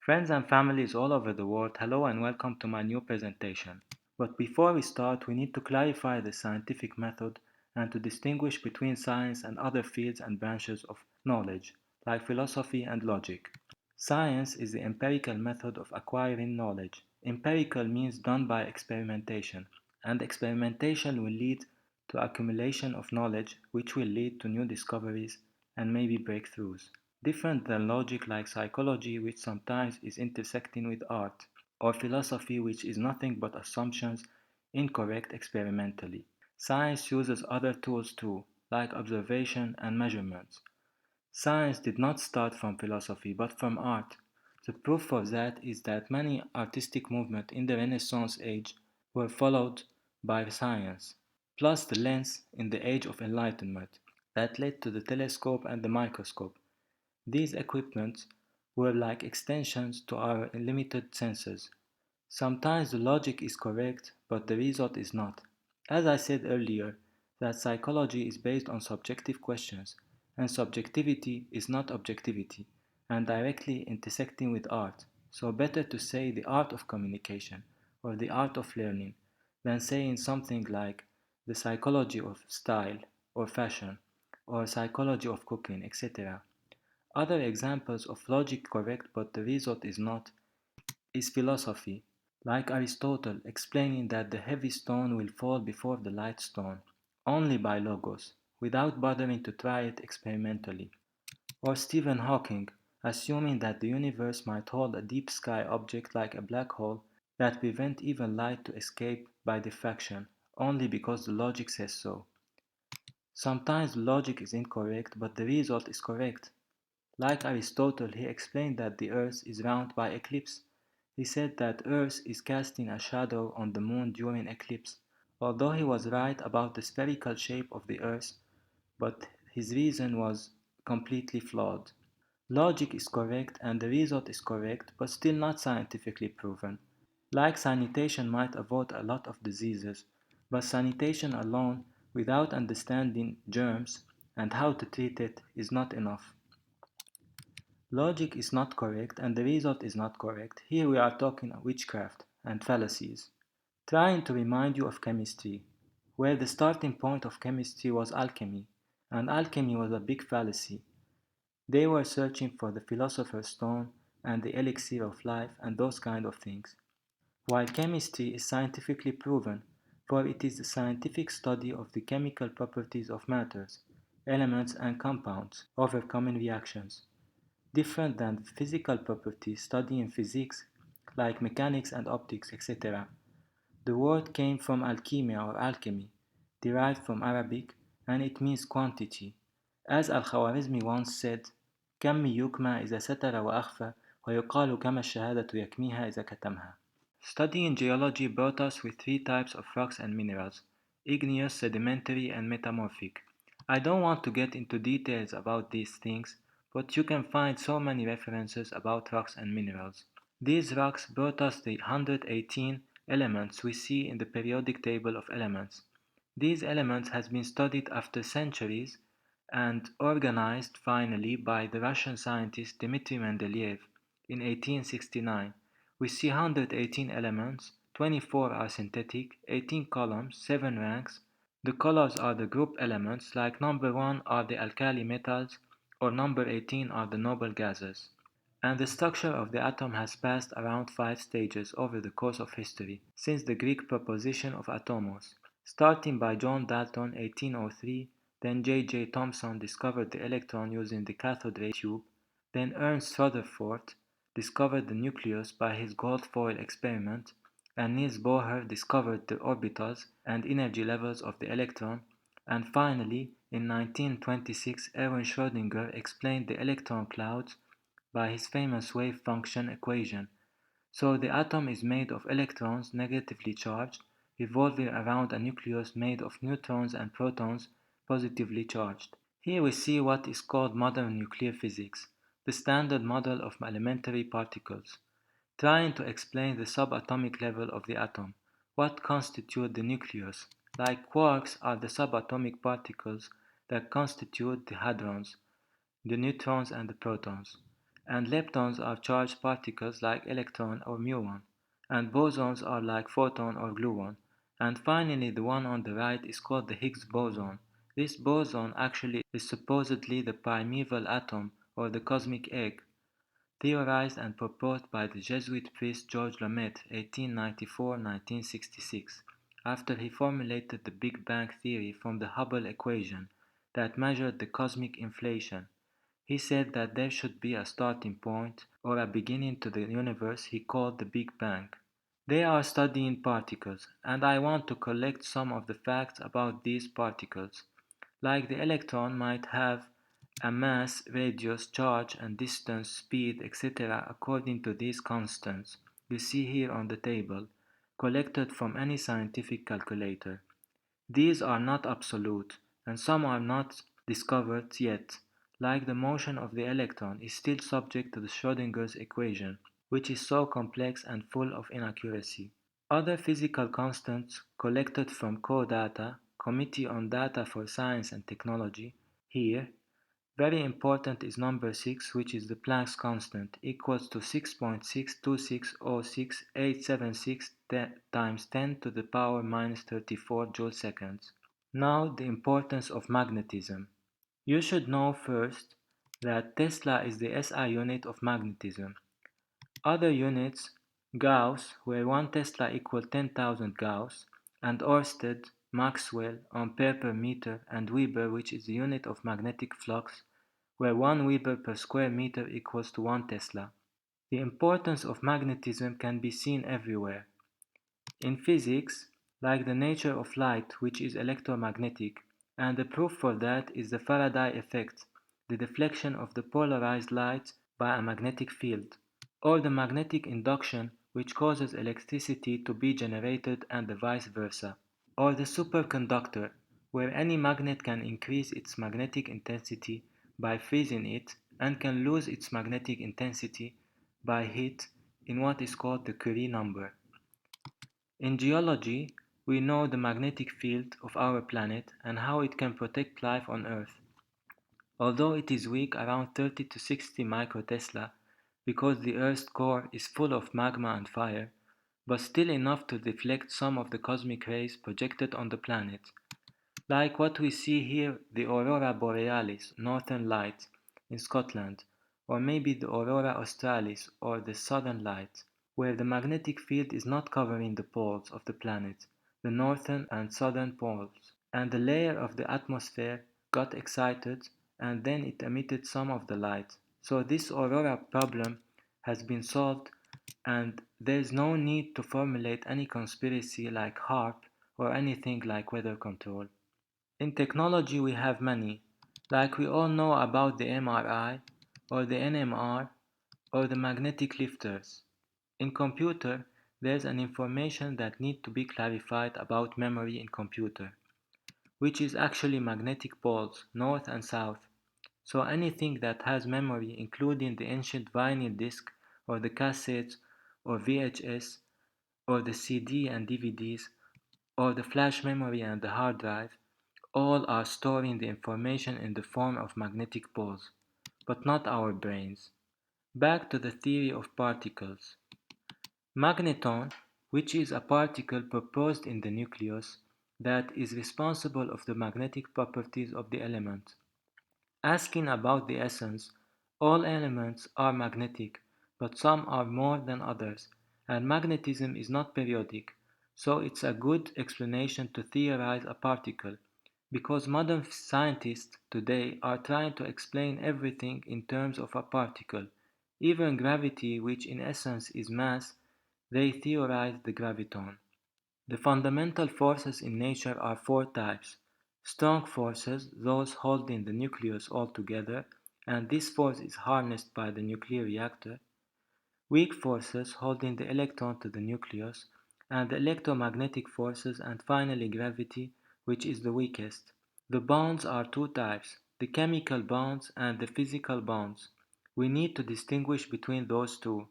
Friends and families all over the world, hello and welcome to my new presentation. But before we start, we need to clarify the scientific method and to distinguish between science and other fields and branches of knowledge, like philosophy and logic. Science is the empirical method of acquiring knowledge. Empirical means done by experimentation, and experimentation will lead to accumulation of knowledge, which will lead to new discoveries and maybe breakthroughs. Different than logic like psychology, which sometimes is intersecting with art, or philosophy, which is nothing but assumptions incorrect experimentally. Science uses other tools too, like observation and measurements. Science did not start from philosophy, but from art. The proof of that is that many artistic movements in the Renaissance age were followed by science, plus the lens in the Age of Enlightenment that led to the telescope and the microscope. These equipments were like extensions to our limited senses. Sometimes the logic is correct, but the result is not. As I said earlier, that psychology is based on subjective questions, and subjectivity is not objectivity, and directly intersecting with art. So better to say the art of communication, or the art of learning, than saying something like the psychology of style, or fashion, or psychology of cooking, etc. Other examples of logic correct but the result is not is philosophy, like Aristotle explaining that the heavy stone will fall before the light stone, only by logos, without bothering to try it experimentally. Or Stephen Hawking assuming that the universe might hold a deep sky object like a black hole that prevent even light to escape by diffraction, only because the logic says so. Sometimes the logic is incorrect, but the result is correct. Like Aristotle, he explained that the earth is round by eclipse. He said that earth is casting a shadow on the moon during eclipse. Although he was right about the spherical shape of the earth, but his reason was completely flawed. Logic is correct and the result is correct, but still not scientifically proven. Like sanitation might avoid a lot of diseases, but sanitation alone, without understanding germs and how to treat it, is not enough. Logic is not correct and the result is not correct. Here we are talking witchcraft and fallacies. Trying to remind you of chemistry, where the starting point of chemistry was alchemy, and alchemy was a big fallacy. They were searching for the philosopher's stone and the elixir of life and those kind of things. While chemistry is scientifically proven, for it is the scientific study of the chemical properties of matters, elements and compounds, overcoming reactions different than the physical properties studied in physics like mechanics and optics, etc. The word came from alchemia or alchemy, derived from Arabic, and it means quantity. As Al-Khwarizmi once said, كم يكمى إذا ستر وأخفى ويقال كما الشهادة يكميها إذا كتمها. Studying geology brought us with three types of rocks and minerals: igneous, sedimentary, and metamorphic. I don't want to get into details about these things, but you can find so many references about rocks and minerals. These rocks brought us the 118 elements we see in the periodic table of elements. These elements has been studied after centuries and organized finally by the Russian scientist Dmitry Mendeleev in 1869. We see 118 elements, 24 are synthetic, 18 columns, 7 ranks. The colors are the group elements, like number 1 are the alkali metals or number 18 are the noble gases. And the structure of the atom has passed around 5 stages over the course of history, since the Greek proposition of atomos, starting by John Dalton 1803, then J. J. Thomson discovered the electron using the cathode ray tube, then Ernst Rutherford discovered the nucleus by his gold foil experiment, and Niels Bohr discovered the orbitals and energy levels of the electron, and finally, in 1926 Erwin Schrödinger explained the electron clouds by his famous wave function equation. So the atom is made of electrons negatively charged, revolving around a nucleus made of neutrons and protons positively charged. Here we see what is called modern nuclear physics, the standard model of elementary particles, trying to explain the subatomic level of the atom, what constitute the nucleus. Like quarks are the subatomic particles that constitute the hadrons, the neutrons and the protons. and leptons are charged particles like electron or muon, and bosons are like photon or gluon. And finally, the one on the right is called the Higgs boson. This boson actually is supposedly the primeval atom or the cosmic egg, theorized and proposed by the Jesuit priest George Lemaître (1894–1966), after he formulated the Big Bang theory from the Hubble equation that measured the cosmic inflation. He said that there should be a starting point, or a beginning to the universe he called the Big Bang. They are studying particles, and I want to collect some of the facts about these particles. Like the electron might have a mass, radius, charge, and distance, speed, etc. according to these constants you see here on the table, collected from any scientific calculator. These are not absolute, and some are not discovered yet, like the motion of the electron is still subject to the Schrödinger's equation, which is so complex and full of inaccuracy. Other physical constants collected from CODATA, Committee on Data for Science and Technology, here, very important is number 6, which is the Planck's constant, equals to 6.62606876 times 10 to the power minus 34 joule seconds. Now the importance of magnetism. You should know first that Tesla is the SI unit of magnetism. Other units, Gauss, where 1 Tesla equals 10,000 Gauss, and Ørsted, Maxwell, Ampere per meter, and Weber, which is the unit of magnetic flux, where 1 Weber per square meter equals to 1 Tesla. The importance of magnetism can be seen everywhere. In physics, like the nature of light, which is electromagnetic, and the proof for that is the Faraday effect, the deflection of the polarized light by a magnetic field, or the magnetic induction, which causes electricity to be generated and the vice versa, or the superconductor, where any magnet can increase its magnetic intensity by freezing it and can lose its magnetic intensity by heat in what is called the Curie number. In geology, we know the magnetic field of our planet and how it can protect life on Earth. Although it is weak around 30 to 60 microtesla because the Earth's core is full of magma and fire, but still enough to deflect some of the cosmic rays projected on the planet. Like what we see here, the Aurora Borealis, Northern Lights, in Scotland, or maybe the Aurora Australis or the Southern Lights, where the magnetic field is not covering the poles of the planet, the northern and southern poles, and the layer of the atmosphere got excited and then it emitted some of the light. So this aurora problem has been solved and there is no need to formulate any conspiracy like HARP or anything like weather control. In technology we have many, like we all know about the MRI or the NMR or the magnetic lifters. In computer, there's an information that need to be clarified about memory in computer, which is actually magnetic poles, north and south. So anything that has memory, including the ancient vinyl disc or the cassettes or VHS or the CD and DVDs or the flash memory and the hard drive, all are storing the information in the form of magnetic poles, but not our brains. Back to the theory of particles. Magneton, which is a particle proposed in the nucleus that is responsible of the magnetic properties of the element. Asking about the essence, all elements are magnetic, but some are more than others, and magnetism is not periodic, so it's a good explanation to theorize a particle, because modern scientists today are trying to explain everything in terms of a particle, even gravity, which in essence is mass. They theorize the graviton. The fundamental forces in nature are four types: strong forces, those holding the nucleus all together, and this force is harnessed by the nuclear reactor; weak forces, holding the electron to the nucleus, and the electromagnetic forces, and finally gravity, which is the weakest. The bonds are two types: the chemical bonds and the physical bonds. We need to distinguish between those two.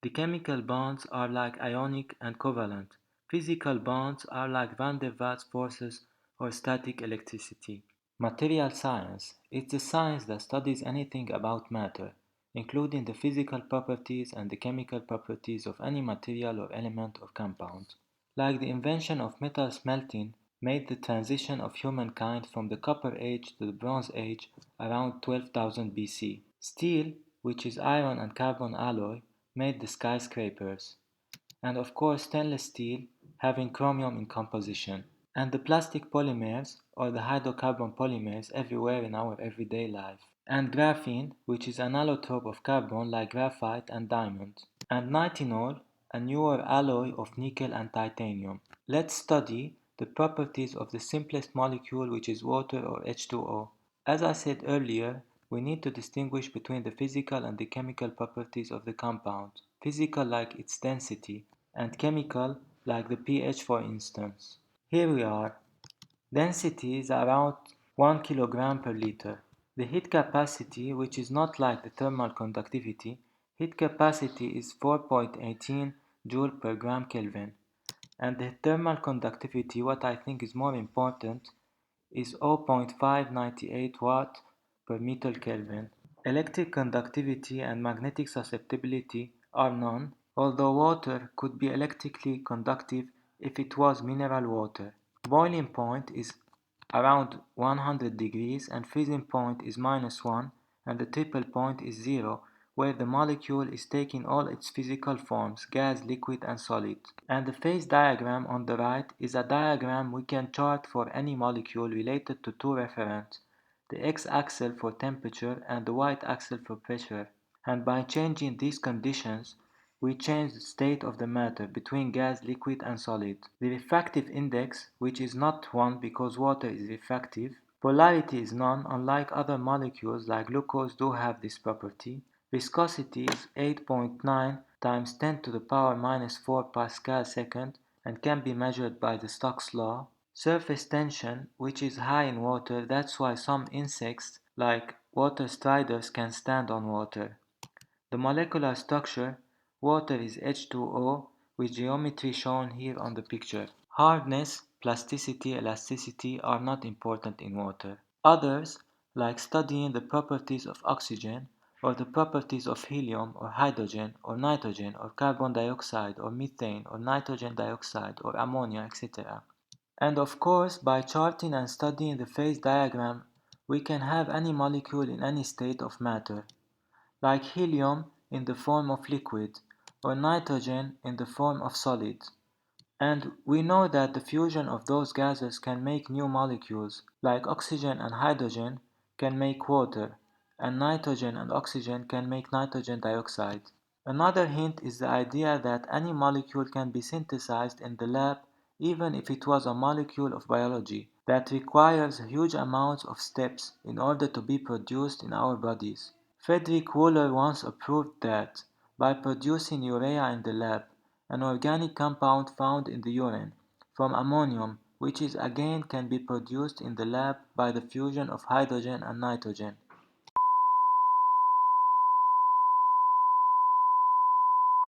The chemical bonds are like ionic and covalent. Physical bonds are like van der Waals forces or static electricity. Material science is the science that studies anything about matter. including the physical properties and the chemical properties of any material or element or compound. Like the invention of metal smelting made the transition of humankind from the Copper Age to the Bronze Age around 12,000 BC. Steel, which is iron and carbon alloy, made the skyscrapers. And of course stainless steel, having chromium in composition. And the plastic polymers, or the hydrocarbon polymers, everywhere in our everyday life. And graphene, which is an allotrope of carbon like graphite and diamond. And nitinol, a newer alloy of nickel and titanium. Let's study the properties of the simplest molecule, which is water or H2O. As I said earlier, we need to distinguish between the physical and the chemical properties of the compound. Physical like its density, and chemical like the pH for instance. Here we are. Density is around 1 kilogram per liter. The heat capacity, which is not like the thermal conductivity, heat capacity is 4.18 joule per gram Kelvin. And the thermal conductivity, what I think is more important, is 0.598 watt per meter Kelvin. Electric conductivity and magnetic susceptibility are known, although water could be electrically conductive if it was mineral water. Boiling point is around 100 degrees and freezing point is -1 and the triple point is 0 where the molecule is taking all its physical forms, gas, liquid and solid. And the phase diagram on the right is a diagram we can chart for any molecule related to two referents, the x-axis for temperature and the y-axis for pressure. And by changing these conditions, we change the state of the matter between gas, liquid and solid. The refractive index, which is not 1 because water is refractive, polarity is none unlike other molecules like glucose do have this property, viscosity is 8.9 times 10 to the power minus 4 Pascal second and can be measured by the Stokes law, surface tension, which is high in water, that's why some insects like water striders can stand on water. The molecular structure, water is H2O with geometry shown here on the picture. Hardness, plasticity, elasticity are not important in water. Others, like studying the properties of oxygen or the properties of helium or hydrogen or nitrogen or carbon dioxide or methane or nitrogen dioxide or ammonia, etc. And of course, by charting and studying the phase diagram, we can have any molecule in any state of matter, like helium in the form of liquid, or nitrogen in the form of solid. And we know that the fusion of those gases can make new molecules, like oxygen and hydrogen can make water, and nitrogen and oxygen can make nitrogen dioxide. Another hint is the idea that any molecule can be synthesized in the lab even if it was a molecule of biology that requires huge amounts of steps in order to be produced in our bodies. Frederick Wöhler once proved that by producing urea in the lab, an organic compound found in the urine, from ammonium, which is again can be produced in the lab by the fusion of hydrogen and nitrogen.